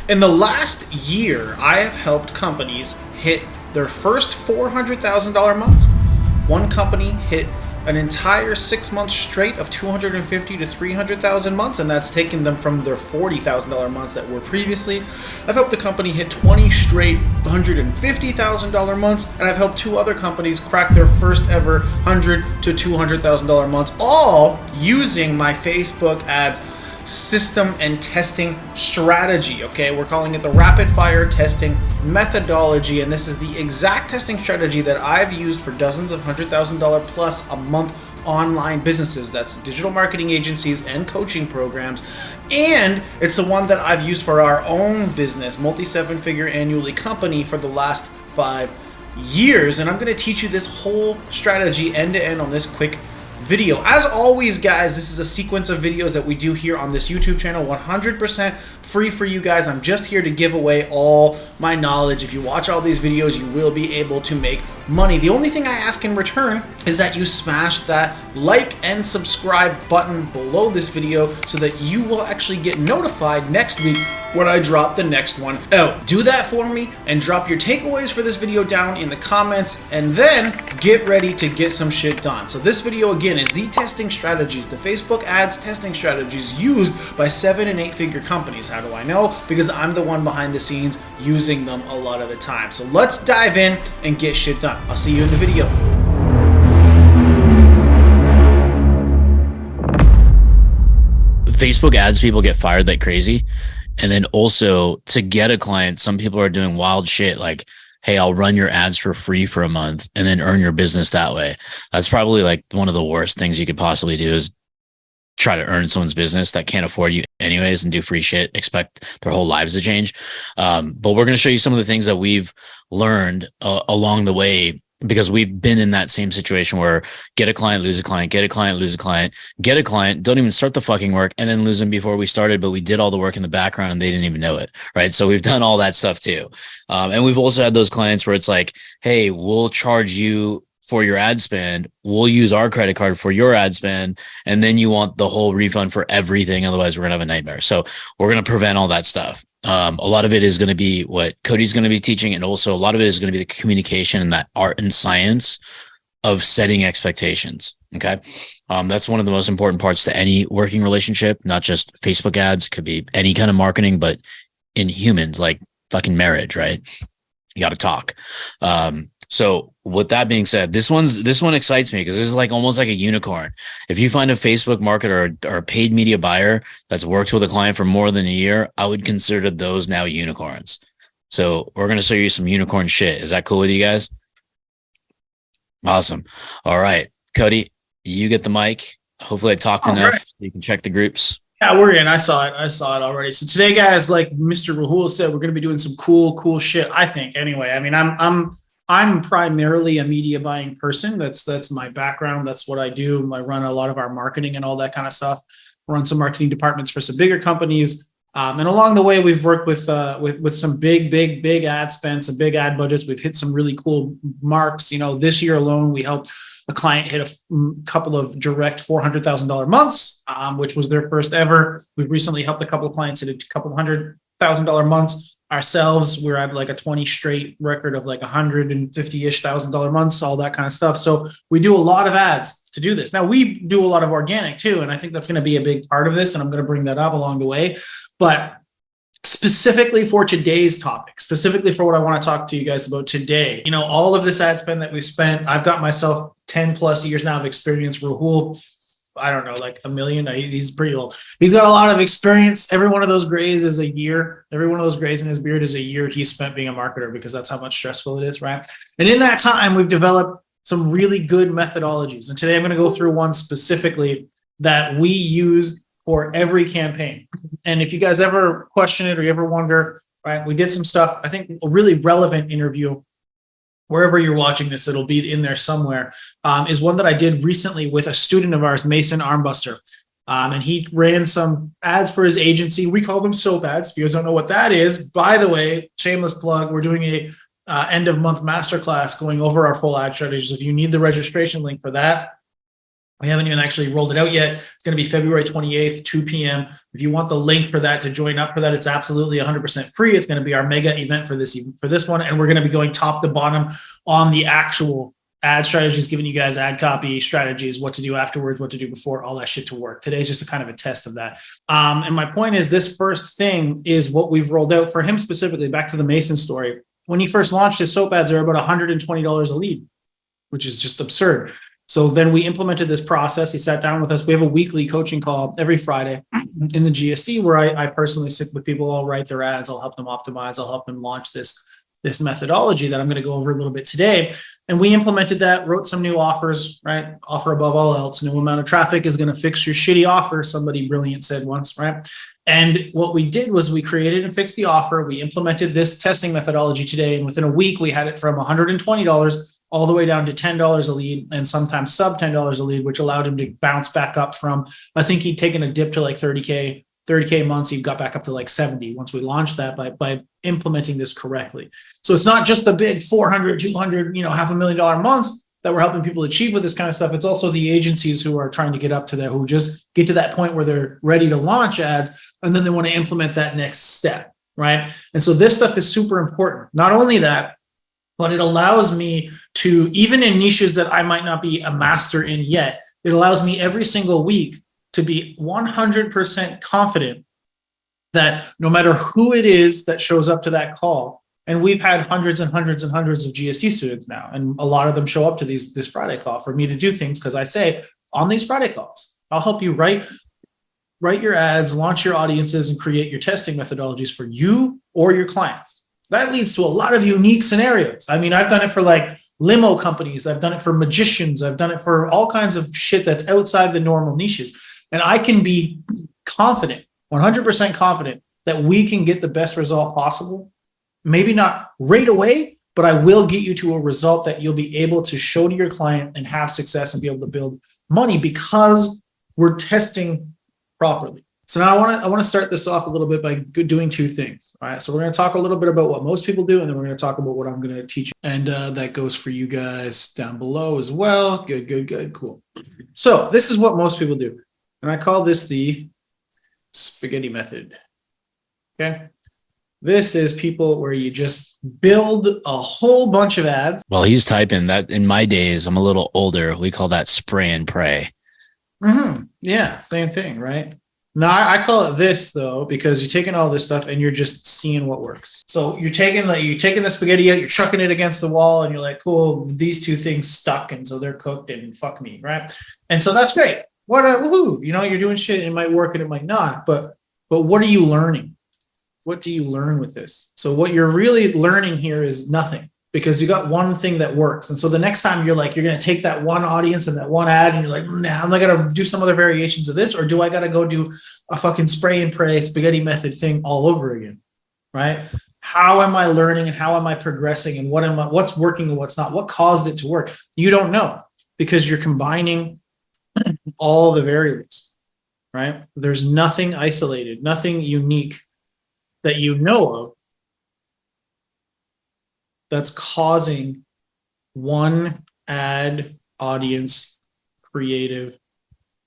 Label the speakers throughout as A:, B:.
A: In the last year, I have helped companies hit their first $400,000 months. One company hit an entire 6 months straight of 250 to 300,000 months, and that's taken them from their $40,000 months that were previously. I've helped a company hit 20 straight $150,000 months, and I've helped two other companies crack their first ever $100 to $200,000 months, all using my Facebook ads system and testing strategy. Okay, we're calling it the rapid fire testing methodology, and this is the exact testing strategy that I've used for dozens of $100,000 plus a month online businesses. That's digital marketing agencies and coaching programs, and it's the one that I've used for our own business, multi-seven-figure annually company, for the last 5 years. And I'm going to teach you this whole strategy end to end on this quick video. As always, guys, this is a sequence of videos that we do here on this YouTube channel, 100% free for you guys. I'm just here to give away all my knowledge. If you watch all these videos, you will be able to make money. The only thing I ask in return is that you smash that like and subscribe button below this video so that you will actually get notified next week when I drop the next one out. Do that for me and drop your takeaways for this video down in the comments, and then get ready to get some shit done. So this video again is the testing strategies, the Facebook ads testing strategies used by 7- and 8-figure companies. How do I know? Because I'm the one behind the scenes using them a lot of the time. So let's dive in and get shit done. I'll see you in the video.
B: Facebook ads people get fired like crazy. And then also to get a client, some people are doing wild shit like, hey, I'll run your ads for free for a month and then earn your business that way. That's probably like one of the worst things you could possibly do, is try to earn someone's business that can't afford you anyways and do free shit, expect their whole lives to change. But we're going to show you some of the things that we've learned along the way, because we've been in that same situation where get a client, lose a client, get a client, lose a client, get a client, don't even start the fucking work, and then lose them before we started, but we did all the work in the background and they didn't even know it, right? So we've done all that stuff too. And we've also had those clients where it's like, hey, we'll charge you for your ad spend, we'll use our credit card for your ad spend, and then you want the whole refund for everything, otherwise we're gonna have a nightmare. So we're gonna prevent all that stuff. A lot of it is going to be what Cody's going to be teaching, and also a lot of it is going to be the communication and that art and science of setting expectations. Okay. That's one of the most important parts to any working relationship, not just Facebook ads. It could be any kind of marketing, but in humans, like fucking marriage, right? You got to talk. So with that being said, this one excites me because this is like almost like a unicorn. If you find a Facebook marketer or a paid media buyer that's worked with a client for more than a year, I would consider those now unicorns. So we're going to show you some unicorn shit. Is that cool with you guys? Awesome. All right, Cody, you get the mic. Hopefully I talked enough so you can check the groups.
A: Yeah, we're in. I saw it already. So today, guys, like Mr. Rahul said, we're going to be doing some cool shit, I think. Anyway, I mean, I'm primarily a media buying person. That's my background. That's what I do. I run a lot of our marketing and all that kind of stuff. Run some marketing departments for some bigger companies. And along the way, we've worked with some big ad spend, some big ad budgets. We've hit some really cool marks. You know, this year alone, we helped a client hit a couple of direct $400,000 months, which was their first ever. We've recently helped a couple of clients hit a couple of $100,000 months. Ourselves, we're at like a 20 straight record of like $150,000 months, all that kind of stuff. So we do a lot of ads to do this. Now we do a lot of organic too, and I think that's going to be a big part of this, and I'm going to bring that up along the way. But specifically for today's topic, specifically for what I want to talk to you guys about today, you know, all of this ad spend that we've spent, I've got myself 10 plus years now of experience. Rahul, I don't know, like a million. He's pretty old. He's got a lot of experience. Every one of those grays is a year. Every one of those grays in his beard is a year he spent being a marketer, because that's how much stressful it is, right? And in that time, we've developed some really good methodologies. And today I'm going to go through one specifically that we use for every campaign. And if you guys ever question it or you ever wonder, right, we did some stuff, I think a really relevant interview, wherever you're watching this, it'll be in there somewhere, is one that I did recently with a student of ours, Mason Armbuster. And he ran some ads for his agency. We call them soap ads. If you guys don't know what that is, by the way, shameless plug, we're doing a end of month masterclass going over our full ad strategies. If you need the registration link for that, We haven't even actually rolled it out yet. It's going to be February 28th, 2 p.m. If you want the link for that to join up for that, it's absolutely 100% free. It's going to be our mega event for this one. And we're going to be going top to bottom on the actual ad strategies, giving you guys ad copy strategies, what to do afterwards, what to do before, all that shit to work. Today's just a kind of a test of that. And my point is, this first thing is what we've rolled out for him specifically. Back to the Mason story. When he first launched his soap ads, they were about $120 a lead, which is just absurd. So then we implemented this process. He sat down with us. We have a weekly coaching call every Friday in the GSD where I personally sit with people. I'll write their ads. I'll help them optimize. I'll help them launch this methodology that I'm going to go over a little bit today. And we implemented that, wrote some new offers, right? Offer above all else. No amount of traffic is going to fix your shitty offer. Somebody brilliant said once, right? And what we did was we created and fixed the offer. We implemented this testing methodology today. And within a week, we had it from $120 all the way down to $10 a lead and sometimes sub $10 a lead, which allowed him to bounce back up from, I think he'd taken a dip to like 30K months. He got back up to like 70 once we launched that by implementing this correctly. So it's not just the big 400, 200, $500,000 months that we're helping people achieve with this kind of stuff. It's also the agencies who are trying to get up to that, who just get to that point where they're ready to launch ads and then they want to implement that next step, right? And so this stuff is super important. Not only that, but it allows me to, even in niches that I might not be a master in yet, it allows me every single week to be 100% confident that no matter who it is that shows up to that call, and we've had hundreds and hundreds and hundreds of GST students now, and a lot of them show up to this Friday call for me to do things because I say on these Friday calls, I'll help you write your ads, launch your audiences, and create your testing methodologies for you or your clients. That leads to a lot of unique scenarios. I mean, I've done it for like limo companies. I've done it for magicians. I've done it for all kinds of shit that's outside the normal niches. And I can be confident, 100% confident that we can get the best result possible. Maybe not right away, but I will get you to a result that you'll be able to show to your client and have success and be able to build money because we're testing properly. So now I want to start this off a little bit by doing two things. All right. So we're going to talk a little bit about what most people do, and then we're going to talk about what I'm going to teach you. And that goes for you guys down below as well. Good. Cool. So this is what most people do. And I call this the spaghetti method. Okay. This is people where you just build a whole bunch of ads.
B: Well, he's typing that. In my days, I'm a little older. We call that spray and pray.
A: Yeah. Same thing, right? No, I call it this though, because you're taking all this stuff and you're just seeing what works. So you're taking the spaghetti out, you're chucking it against the wall, and you're like, cool, these two things stuck, and so they're cooked, and fuck me, right? And so that's great. What a woohoo! You're doing shit. It might work and it might not, but what are you learning? What do you learn with this? So what you're really learning here is nothing, because you got one thing that works. And so the next time you're going to take that one audience and that one ad and you're like, nah, I'm not going to do some other variations of this, or do I got to go do a fucking spray and pray spaghetti method thing all over again, right? How am I learning and how am I progressing and what's working and what's not? What caused it to work? You don't know, because you're combining all the variables, right? There's nothing isolated, nothing unique that you know of that's causing one ad, audience, creative,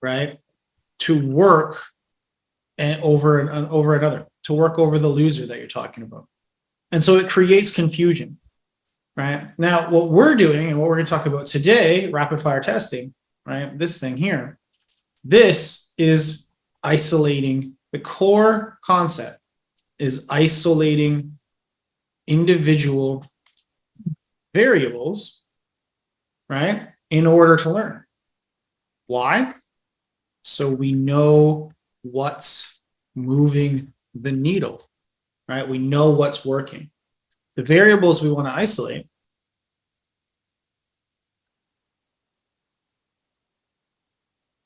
A: right, to work over another, to work over the loser that you're talking about. And so it creates confusion, right? Now, what we're doing and what we're going to talk about today, rapid fire testing, right, this thing here, this is isolating. The core concept is isolating individual variables, right, in order to learn. Why? So we know what's moving the needle, right? We know what's working. The variables we want to isolate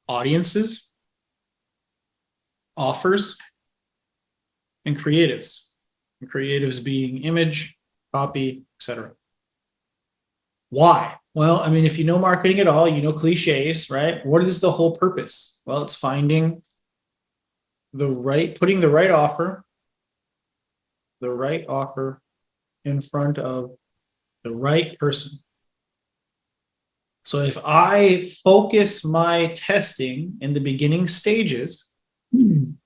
A: audiences, offers, and creatives. And creatives being image, copy, etc. Why? Well, I mean, if you know marketing at all, you know cliches, right? What is the whole purpose? Well, it's finding putting the right offer in front of the right person So if I focus my testing in the beginning stages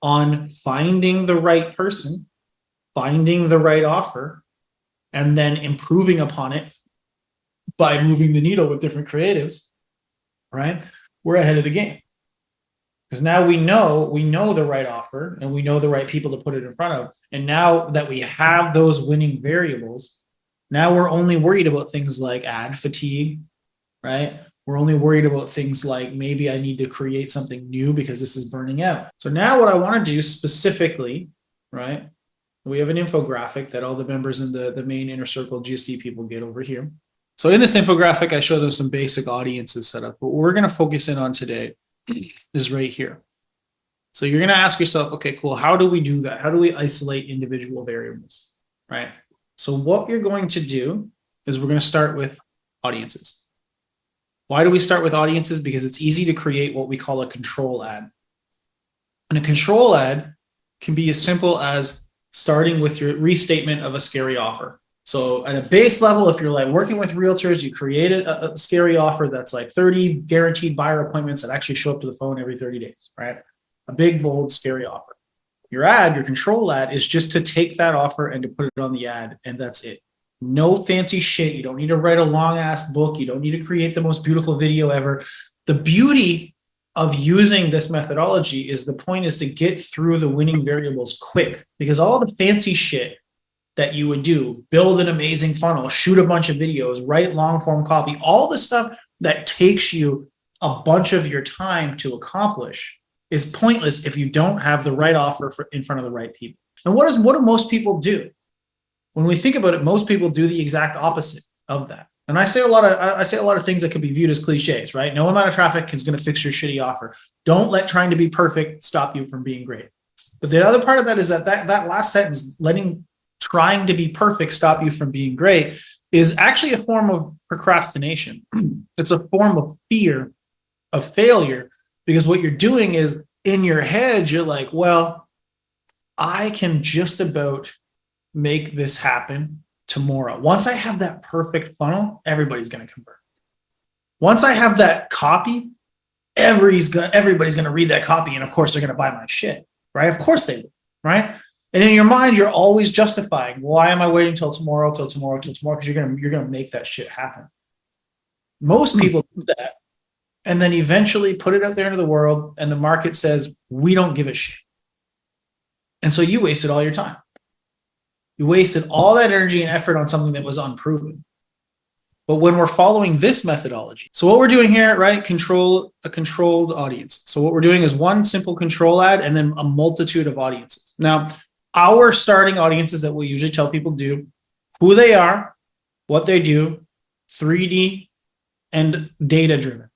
A: on finding the right person, finding the right offer, and then improving upon it by moving the needle with different creatives, right? We're ahead of the game. Because now we know the right offer and we know the right people to put it in front of. And now that we have those winning variables, now we're only worried about things like ad fatigue, right? We're only worried about things like maybe I need to create something new because this is burning out. So now what I want to do specifically, right? We have an infographic that all the members in the main inner circle GSD people get over here. So in this infographic, I show them some basic audiences set up. But what we're going to focus in on today is right here. So you're going to ask yourself, okay, cool. How do we do that? How do we isolate individual variables, right? So what you're going to do is we're going to start with audiences. Why do we start with audiences? Because it's easy to create what we call a control ad. And a control ad can be as simple as starting with your restatement of a scary offer. So at a base level, if you're like working with realtors, you create a scary offer that's like 30 guaranteed buyer appointments that actually show up to the phone every 30 days, right? A big, bold, scary offer. Your ad, your control ad is just to take that offer and to put it on the ad, and that's it. No fancy shit. You don't need to write a long ass book. You don't need to create the most beautiful video ever. The beauty of using this methodology is the point is to get through the winning variables quick, because all the fancy shit that you would do, build an amazing funnel, shoot a bunch of videos, write long form copy, all the stuff that takes you a bunch of your time to accomplish is pointless if you don't have the right offer in front of the right people. And what do most people do? When we think about it, most people do the exact opposite of that. And I say a lot of things that could be viewed as cliches, right? No amount of traffic is going to fix your shitty offer. Don't let trying to be perfect stop you from being great. But the other part of that is that last sentence, trying to be perfect stop you from being great, is actually a form of procrastination. It's a form of fear of failure, because what you're doing is in your head, you're like, well, I can just about make this happen tomorrow. Once I have that perfect funnel, everybody's going to convert. Once I have that copy, everybody's going to read that copy. And of course, they're going to buy my shit, right? Of course they will, right? And in your mind, you're always justifying, why am I waiting till tomorrow? Because you're gonna make that shit happen. Most people do that and then eventually put it out there into the world, and the market says, we don't give a shit. And so you wasted all your time. You wasted all that energy and effort on something that was unproven. But when we're following this methodology, so what we're doing here, right? A controlled audience. So what we're doing is one simple control ad and then a multitude of audiences. Now, our starting audiences that we usually tell people do, who they are, what they do, 3D and data driven.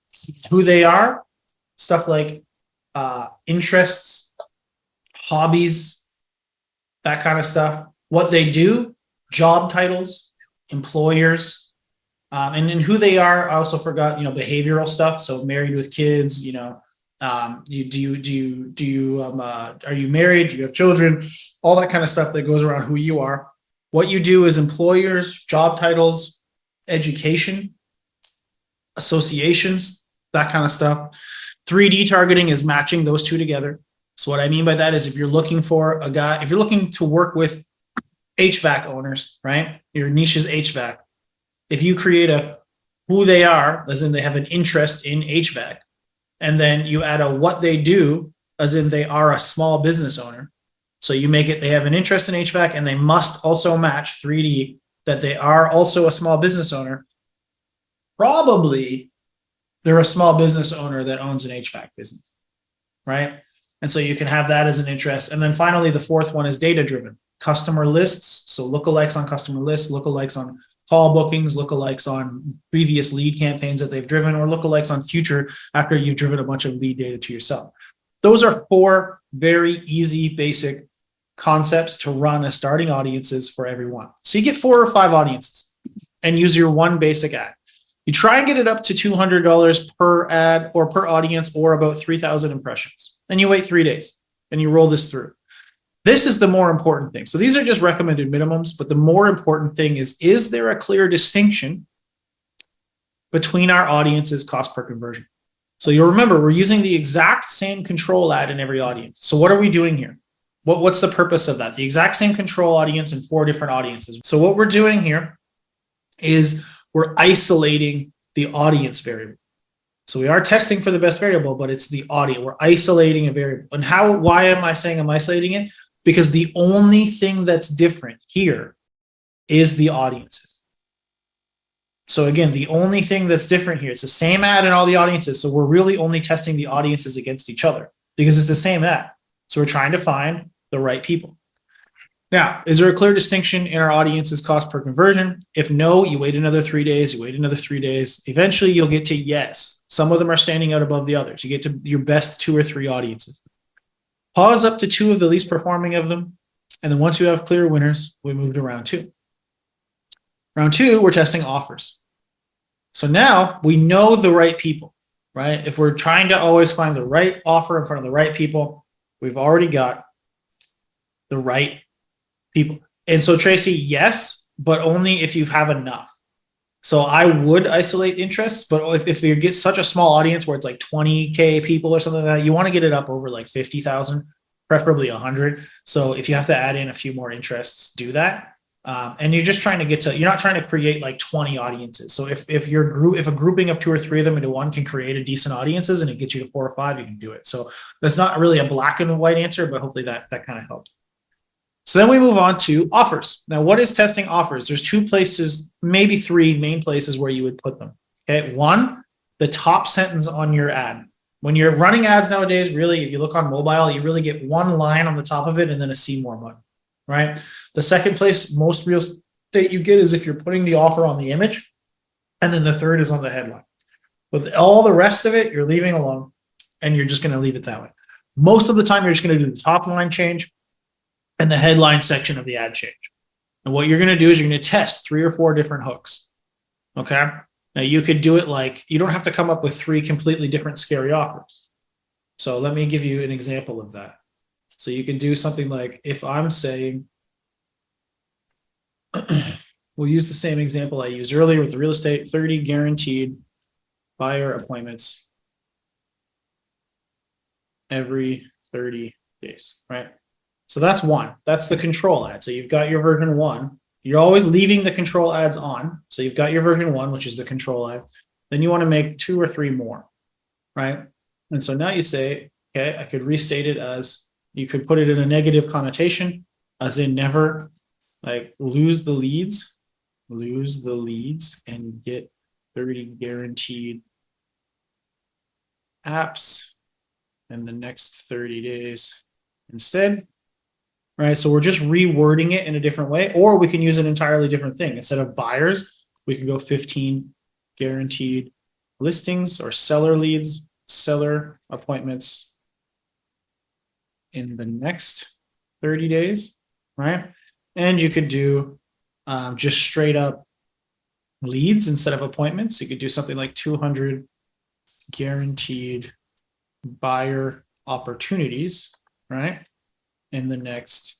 A: Who they are, stuff like interests, hobbies, that kind of stuff. What they do, job titles, employers, and then who they are. I also forgot, behavioral stuff. So married with kids, are you married? Do you have children? All that kind of stuff that goes around who you are. What you do is employers, job titles, education, associations, that kind of stuff. 3D targeting is matching those two together. So what I mean by that is if you're looking to work with HVAC owners, right? Your niche is HVAC. If you create who they are, as in they have an interest in HVAC, and then you add a what they do, as in they are a small business owner. So you make it, they have an interest in HVAC and they must also match 3D that they are also a small business owner. Probably they're a small business owner that owns an HVAC business, right? And so you can have that as an interest. And then finally, the fourth one is data driven. Customer lists. So lookalikes on customer lists, lookalikes on call bookings, lookalikes on previous lead campaigns that they've driven, or lookalikes on future after you've driven a bunch of lead data to yourself. Those are four very easy, basic concepts to run as starting audiences for everyone. So you get 4 or 5 audiences and use your one basic ad. You try and get it up to $200 per ad or per audience, or about 3,000 impressions. And you wait 3 days and you roll this through. This is the more important thing. So these are just recommended minimums, but the more important thing is there a clear distinction between our audience's cost per conversion. So you'll remember we're using the exact same control ad in every audience. So what are we doing here? What's the purpose of that? The exact same control audience in 4 different audiences. So what we're doing here is we're isolating the audience variable. So we are testing for the best variable, but it's the audience. We're isolating a variable. And why am I saying I'm isolating it? Because the only thing that's different here is the audiences. So again, the only thing that's different here, it's the same ad in all the audiences. So we're really only testing the audiences against each other because it's the same ad. So we're trying to find the right people. Now, is there a clear distinction in our audience's cost per conversion? If no, you wait another 3 days, you wait another 3 days. Eventually you'll get to yes. Some of them are standing out above the others. You get to your best 2 or 3 audiences. Pause up to 2 of the least performing of them. And then once you have clear winners, we move to round 2. Round 2, we're testing offers. So now we know the right people, right? If we're trying to always find the right offer in front of the right people, we've already got the right people. And so Tracy, yes, but only if you have enough. So I would isolate interests, but if you get such a small audience where it's like 20K people or something like that, you want to get it up over like 50,000, preferably 100. So if you have to add in a few more interests, do that. And you're just trying to you're not trying to create like 20 audiences. So if a grouping of 2 or 3 of them into one can create a decent audiences and it gets you to 4 or 5, you can do it. So that's not really a black and white answer, but hopefully that kind of helps. So then we move on to offers. Now, what is testing offers? There's 2 places, maybe 3 main places where you would put them. Okay. 1, the top sentence on your ad. When you're running ads nowadays, really, if you look on mobile, you really get 1 line on the top of it and then a see more button, right? The second place most real estate you get is if you're putting the offer on the image, and then the third is on the headline. But all the rest of it, you're leaving alone, and you're just going to leave it that way. Most of the time, you're just going to do the top line change and the headline section of the ad change. And what you're going to do is you're going to test 3 or 4 different hooks. Okay. Now you could do it like, you don't have to come up with 3 completely different scary offers. So let me give you an example of that. So you can do something like, if I'm saying, we'll use the same example I used earlier with the real estate, 30 guaranteed buyer appointments every 30 days, right? So that's 1. That's the control ad. So you've got your version 1. You're always leaving the control ads on. So you've got your version 1, which is the control ad. Then you want to make 2 or 3 more, right? And so now you say, okay, I could restate it as, you could put it in a negative connotation, as in never like lose the leads and get 30 guaranteed apps in the next 30 days instead. Right. So we're just rewording it in a different way, or we can use an entirely different thing. Instead of buyers, we can go 15 guaranteed listings or seller leads, seller appointments in the next 30 days. Right. And you could do just straight up leads instead of appointments. You could do something like 200 guaranteed buyer opportunities, right, in the next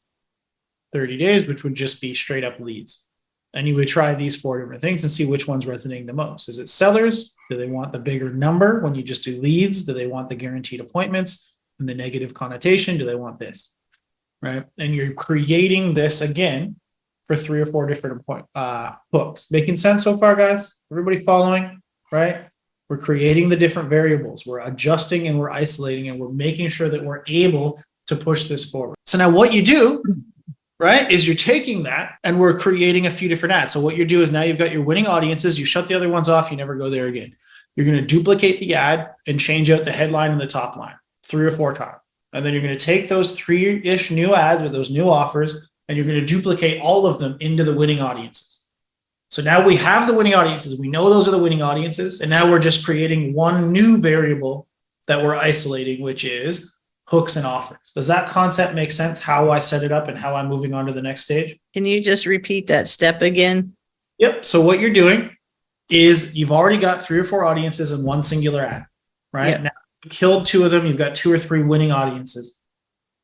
A: 30 days, which would just be straight up leads. And you would try these 4 different things and see which one's resonating the most. Is it sellers? Do they want the bigger number when you just do leads? Do they want the guaranteed appointments and the negative connotation? Do they want this? Right. And you're creating this again for 3 or 4 different hooks. Making sense so far, guys? Everybody following? Right. We're creating the different variables. We're adjusting and we're isolating and we're making sure that we're able to push this forward. So now what you do, right, is you're taking that and we're creating a few different ads. So what you do is now you've got your winning audiences. You shut the other ones off. You never go there again. You're going to duplicate the ad and change out the headline and the top line 3 or 4 times. And then you're going to take those 3-ish new ads with those new offers, and you're going to duplicate all of them into the winning audiences. So now we have the winning audiences. We know those are the winning audiences. And now we're just creating one new variable that we're isolating, which is hooks and offers. Does that concept make sense? How I set it up and how I'm moving on to the next stage?
C: Can you just repeat that step again?
A: Yep. So what you're doing is you've already got 3 or 4 audiences in one singular ad, right?
C: Yep.
A: Now you've killed 2 of them. You've got 2 or 3 winning audiences.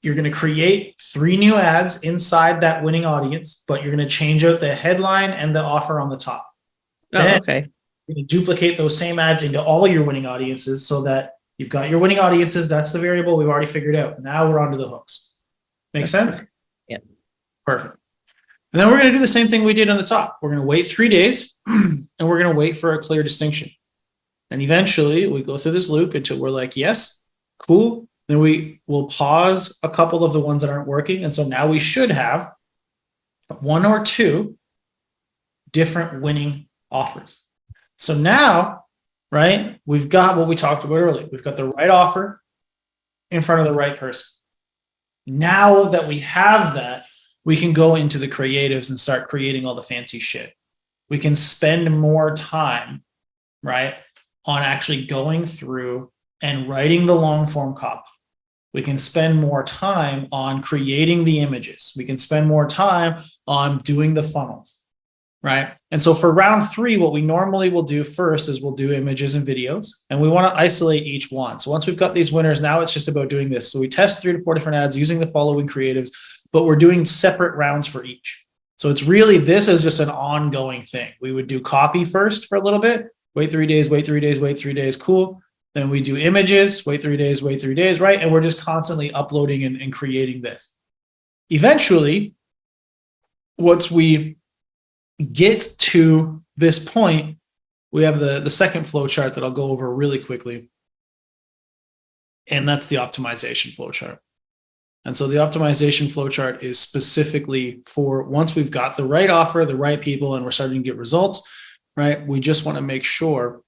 A: You're going to create 3 new ads inside that winning audience, but you're going to change out the headline and the offer on the top.
C: Oh,
A: Then
C: okay.
A: You're going to duplicate those same ads into all your winning audiences so that you've got your winning audiences. That's the variable we've already figured out. Now we're on to the hooks. Make sense?
C: Yeah.
A: Perfect. And then we're going to do the same thing we did on the top. We're going to wait 3 days and we're going to wait for a clear distinction. And eventually we go through this loop until we're like, yes, cool. Then we will pause a couple of the ones that aren't working. And so now we should have 1 or 2 different winning offers. So now, right, we've got what we talked about earlier. We've got the right offer in front of the right person. Now that we have that, we can go into the creatives and start creating all the fancy shit. We can spend more time, right, on actually going through and writing the long form copy. We can spend more time on creating the images. We can spend more time on doing the funnels, right? And so for round 3, what we normally will do first is we'll do images and videos, and we want to isolate each one. So once we've got these winners, now it's just about doing this. So we test 3 to 4 different ads using the following creatives, but we're doing separate rounds for each. So it's really, this is just an ongoing thing. We would do copy first for a little bit, wait 3 days, wait 3 days, wait 3 days, cool. Then we do images, wait 3 days, wait 3 days, right? And we're just constantly uploading and creating this. Eventually, once we get to this point, we have the second flow chart that I'll go over really quickly. And that's the optimization flow chart. And so the optimization flow chart is specifically for once we've got the right offer, the right people, and we're starting to get results, right? We just want to make sure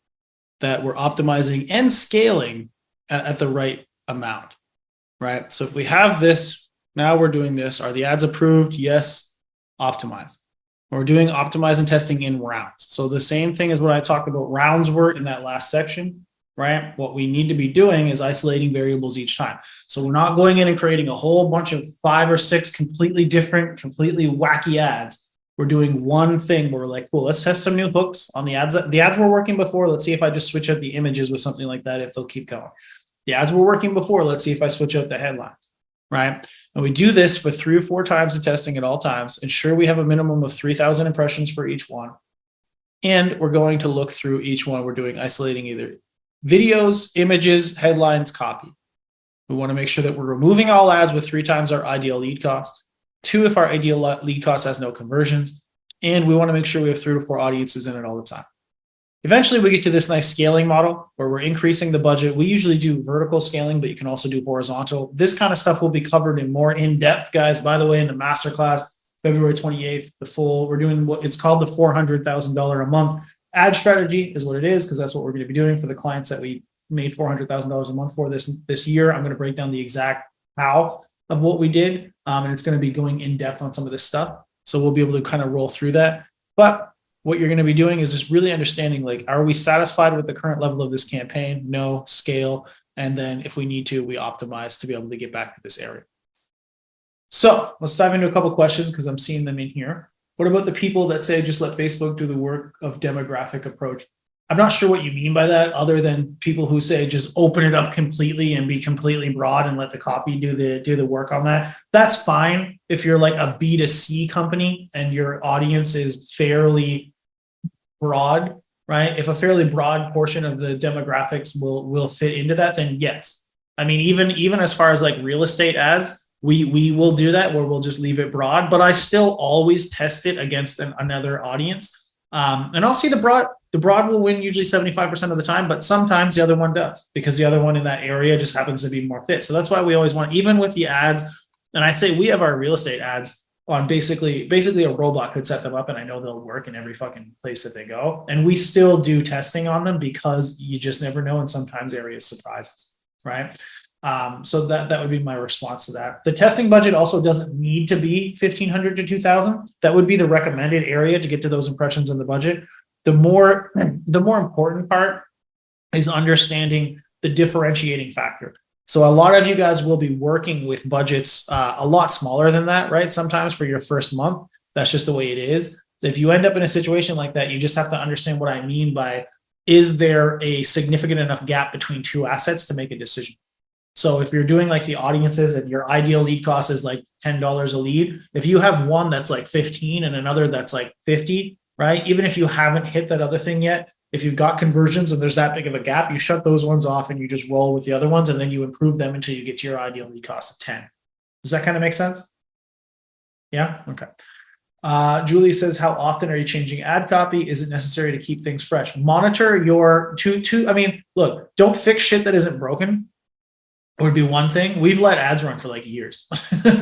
A: that we're optimizing and scaling at the right amount, right? So if we have this, now we're doing this. Are the ads approved? Yes. Optimize. We're doing optimize and testing in rounds. So the same thing as what I talked about rounds were in that last section, right? What we need to be doing is isolating variables each time. So we're not going in and creating a whole bunch of 5 or 6 completely different, completely wacky ads. We're doing one thing where we're like, cool, let's test some new hooks on the ads. The ads were working before. Let's see if I just switch out the images with something like that, if they'll keep going. The ads were working before. Let's see if I switch out the headlines, right? And we do this for 3 or 4 times of testing at all times. Ensure we have a minimum of 3,000 impressions for each one. And we're going to look through each one. We're doing isolating either videos, images, headlines, copy. We want to make sure that we're removing all ads with 3 times our ideal lead cost. 2, if our ideal lead cost has no conversions. And we want to make sure we have 3 to 4 audiences in it all the time. Eventually, we get to this nice scaling model where we're increasing the budget. We usually do vertical scaling, but you can also do horizontal. This kind of stuff will be covered in more in-depth, guys. By the way, in the masterclass, February 28th, we're doing what it's called the $400,000 a month ad strategy is what it is, because that's what we're going to be doing for the clients that we made $400,000 a month for this year. I'm going to break down the exact how of what we did. And it's going to be going in depth on some of this stuff. So we'll be able to kind of roll through that. But what you're going to be doing is just really understanding, like, are we satisfied with the current level of this campaign? No, scale. And then if we need to, we optimize to be able to get back to this area. So let's dive into a couple of questions because I'm seeing them in here. What about the people that say, just let Facebook do the work of demographic approach? I'm not sure what you mean by that, other than people who say just open it up completely and be completely broad and let the copy do the work on that. That's fine if you're like a B2C company and your audience is fairly broad, right? If a fairly broad portion of the demographics will fit into that, then yes. I mean, even as far as like real estate ads, we will do that where we'll just leave it broad, but I still always test it against another audience. And I'll see the broad will win usually 75% of the time, but sometimes the other one does because the other one in that area just happens to be more fit. So that's why we always want, even with the ads, and I say we have our real estate ads on basically a robot could set them up and I know they'll work in every fucking place that they go. And we still do testing on them because you just never know. And sometimes areas surprise us, right? So that would be my response to that. The testing budget also doesn't need to be 1,500 to 2,000. That would be the recommended area to get to those impressions in the budget. The more important part is understanding the differentiating factor. So a lot of you guys will be working with budgets a lot smaller than that, right? Sometimes for your first month, that's just the way it is. So if you end up in a situation like that, you just have to understand what I mean by, is there a significant enough gap between 2 assets to make a decision? So if you're doing like the audiences and your ideal lead cost is like $10 a lead, if you have one that's like 15 and another that's like 50, right? Even if you haven't hit that other thing yet, If you've got conversions and there's that big of a gap, you shut those ones off and you just roll with the other ones, and then you improve them until you get to your ideal lead cost of 10. Does that kind of make sense? Yeah. Okay. Julie says, how often are you changing ad copy? Is it necessary to keep things fresh? Monitor your I mean, look, don't fix shit that isn't broken. Would be one thing. We've let ads run for like years,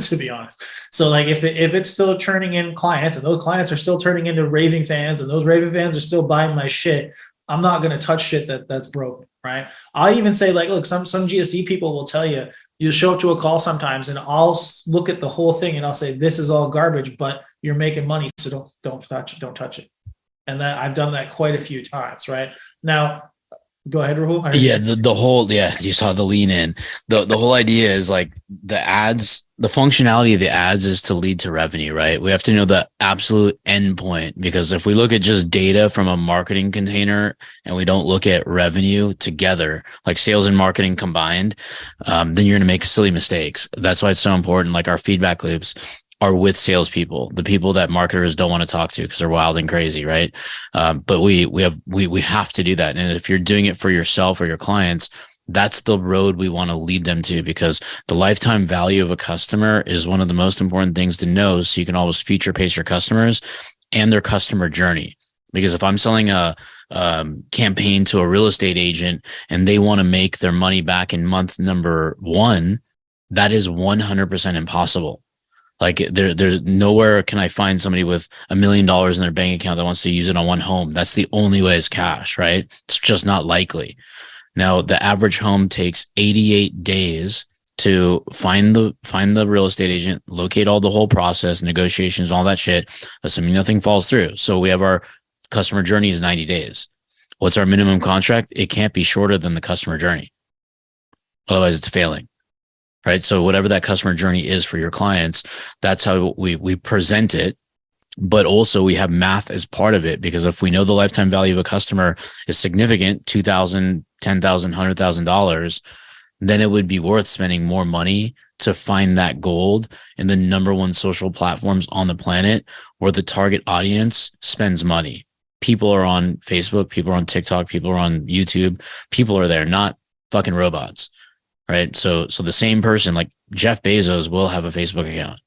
A: to be honest. So like if it's still churning in clients and those clients are still turning into raving fans and those raving fans are still buying my shit, I'm not going to touch shit that's broken, right? I'll even say like, look, some GSD people will tell you, you show up to a call sometimes and I'll look at the whole thing and I'll say, this is all garbage, but you're making money. So don't touch it. And that I've done that quite a few times, right? Now, go ahead, Rahul.
B: Yeah, the whole, you saw the lean in. The whole idea is like the ads, the functionality of the ads is to lead to revenue, right? We have to know the absolute end point, because if we look at just data from a marketing container and we don't look at revenue together, like sales and marketing combined, then you're going to make silly mistakes. That's why it's so important. Like our feedback loops are with salespeople, the people that marketers don't want to talk to because they're wild and crazy, right? But we have to do that. And if you're doing it for yourself or your clients, that's the road we want to lead them to, because the lifetime value of a customer is one of the most important things to know, so you can always feature pace your customers and their customer journey. Because if I'm selling a campaign to a real estate agent and they want to make their money back in month number 1, that is 100% impossible. Like there's nowhere can I find somebody with $1 million in their bank account that wants to use it on one home. That's the only way is cash, right? It's just not likely. Now, the average home takes 88 days to find the real estate agent, locate all the whole process, negotiations, all that shit, assuming nothing falls through. So we have our customer journey is 90 days. What's our minimum contract? It can't be shorter than the customer journey. Otherwise it's failing. Right. So whatever that customer journey is for your clients, that's how we present it. But also we have math as part of it, because if we know the lifetime value of a customer is significant, $2,000, $10,000, $100,000, then it would be worth spending more money to find that gold in the number one social platforms on the planet where the target audience spends money. People are on Facebook, people are on TikTok, people are on YouTube, people are there, not fucking robots. Right. So the same person, like Jeff Bezos, will have a Facebook account.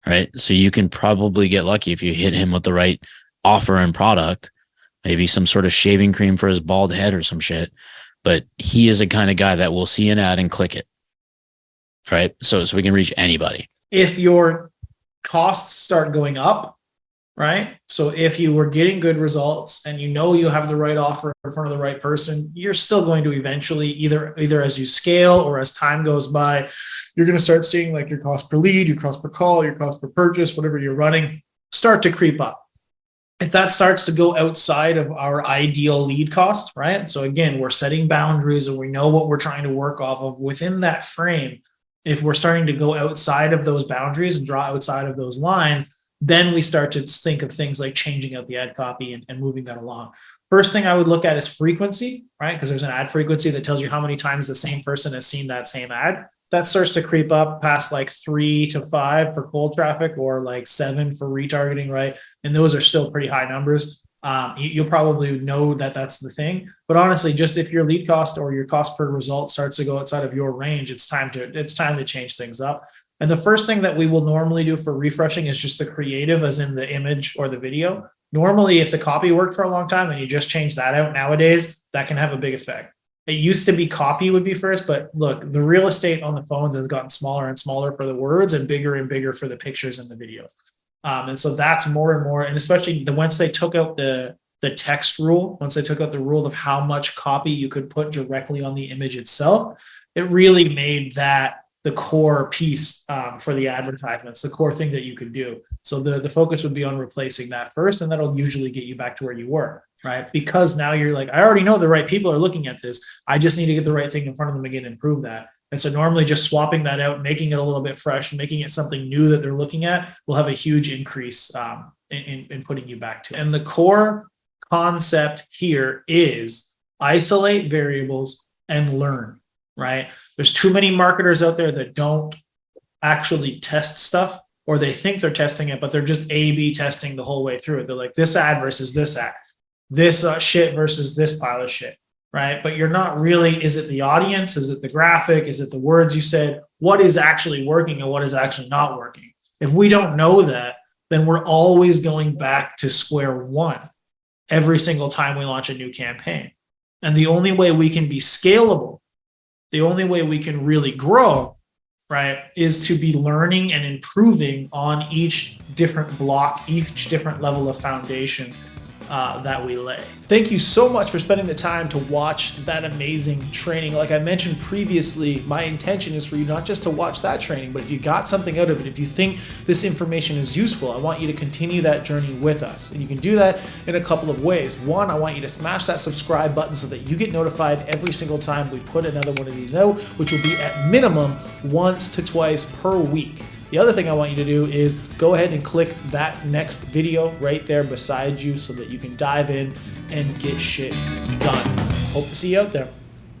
B: Right. So you can probably get lucky if you hit him with the right offer and product, maybe some sort of shaving cream for his bald head or some shit. But he is the kind of guy that will see an ad and click it. Right. So we can reach anybody.
A: If your costs start going up, right? So if you were getting good results and you know you have the right offer in front of the right person, you're still going to eventually either as you scale or as time goes by, you're going to start seeing like your cost per lead, your cost per call, your cost per purchase, whatever you're running, start to creep up. If that starts to go outside of our ideal lead cost, right? So again, we're setting boundaries and we know what we're trying to work off of within that frame. If we're starting to go outside of those boundaries and draw outside of those lines, then we start to think of things like changing out the ad copy and moving that along. First thing I would look at is frequency, right? Because there's an ad frequency that tells you how many times the same person has seen that same ad. That starts to creep up past like 3 to 5 for cold traffic or like 7 for retargeting, right? And those are still pretty high numbers. You'll probably know that that's the thing. But honestly, just if your lead cost or your cost per result starts to go outside of your range, it's time to change things up. And the first thing that we will normally do for refreshing is just the creative, as in the image or the video. Normally, if the copy worked for a long time and you just change that out nowadays, that can have a big effect. It used to be copy would be first, but look, the real estate on the phones has gotten smaller and smaller for the words and bigger for the pictures and the videos. And so that's more and more, and especially once they took out the text rule, once they took out the rule of how much copy you could put directly on the image itself, it really made that the core piece for the advertisements, the core thing that you could do. So the focus would be on replacing that first, and that'll usually get you back to where you were, right? Because now you're like, I already know the right people are looking at this. I just need to get the right thing in front of them again and prove that. And so normally just swapping that out, making it a little bit fresh, making it something new that they're looking at will have a huge increase in putting you back to it. And the core concept here is isolate variables and learn, right? There's too many marketers out there that don't actually test stuff, or they think they're testing it, but they're just A/B testing the whole way through it. They're like, this ad versus this ad. this shit versus this pile of shit, right? But you're not really, is it the audience? Is it the graphic? Is it the words you said? What is actually working and what is actually not working? If we don't know that, then we're always going back to square one every single time we launch a new campaign. And the only way we can be scalable, the only way we can really grow, right, is to be learning and improving on each different block, each different level of foundation that we lay.
D: Thank you so much for spending the time to watch that amazing training. Like I mentioned previously, my intention is for you not just to watch that training, but if you got something out of it, if you think this information is useful, I want you to continue that journey with us. And you can do that in a couple of ways. One, I want you to smash that subscribe button so that you get notified every single time we put another one of these out, which will be at minimum once to twice per week. The other thing I want you to do is go ahead and click that next video right there beside you so that you can dive in and get shit done. Hope to see you out there.